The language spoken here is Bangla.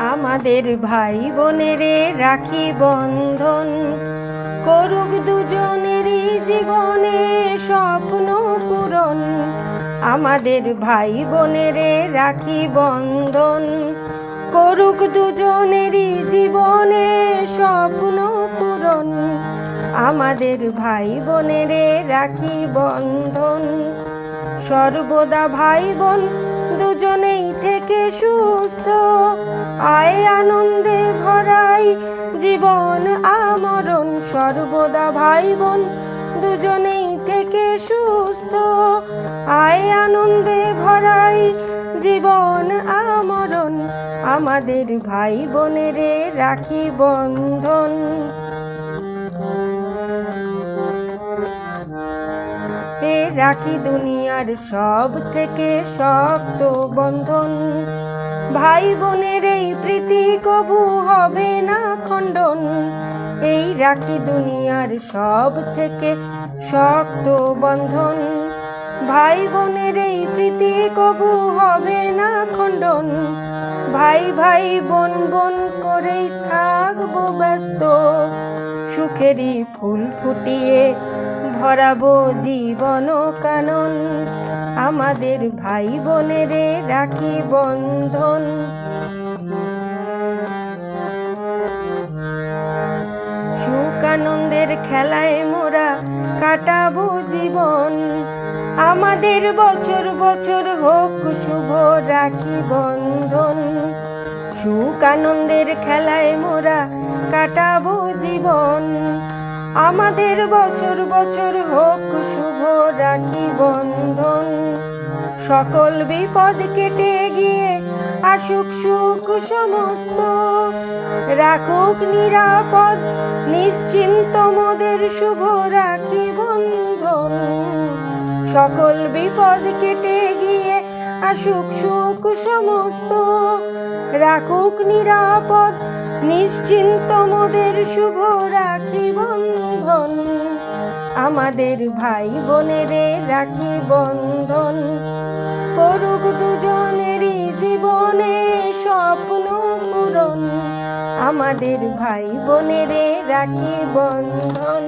আমাদের ভাই বোনেরে রাখি বন্ধন, করুক দুজনেরই জীবনে স্বপ্ন পূরণ। আমাদের ভাই বোনেরে রাখি বন্ধন, করুক দুজনেরই জীবনে স্বপ্ন পূরণ। আমাদের ভাই বোনেরে রাখি বন্ধন, সর্বদা ভাই বোন দুজনেই থেকে সুস্থ, আয় আনন্দে ভরাই জীবন আমরণ। সর্বদা ভাই বোন দুজনেই থেকে সুস্থ, আয় আনন্দে ভরাই জীবন আমরণ। আমাদের ভাই বোনেরে রাখি বন্ধন। এ রাখি দুনিয়ার সব থেকে শক্ত বন্ধন, ভাই বোনের এই প্রীতি কবু হবে না খণ্ডন। এই রাখি দুনিয়ার সব থেকে শক্ত বন্ধন, ভাই বোনের এই প্রীতি কবু হবে না খণ্ডন। ভাই ভাই বোন বোন করেই থাকবো ব্যস্ত, সুখেরই ফুল ফুটিয়ে ভরাবো জীবন কানন। আমাদের ভাই বোনেরে রাখি বন্ধন। সুখ আনন্দের খেলায় মোরা কাটাবো জীবন, আমাদের বছর বছর হোক শুভ রাখি বন্ধন। সুখ আনন্দের খেলায় মোরা কাটাবো জীবন, আমাদের বছর বছর হোক শুভ রাখি বন্ধন। সকল বিপদ কেটে গিয়ে আসুক সুখ সমস্ত, রাখুক নিরাপদ নিশ্চিন্ত মোদের শুভ রাখি বন্ধন। সকল বিপদ কেটে গিয়ে আসুক সুখ সমস্ত, রাখুক নিরাপদ নিশ্চিন্ত মোদের শুভ রাখি বন্ধন। আমাদের ভাই বোনেরে রাখি বন্ধন, করুক দুজনেরই জীবনে স্বপ্ন পূরণ। আমাদের ভাই বোনেরে রাখি বন্ধন।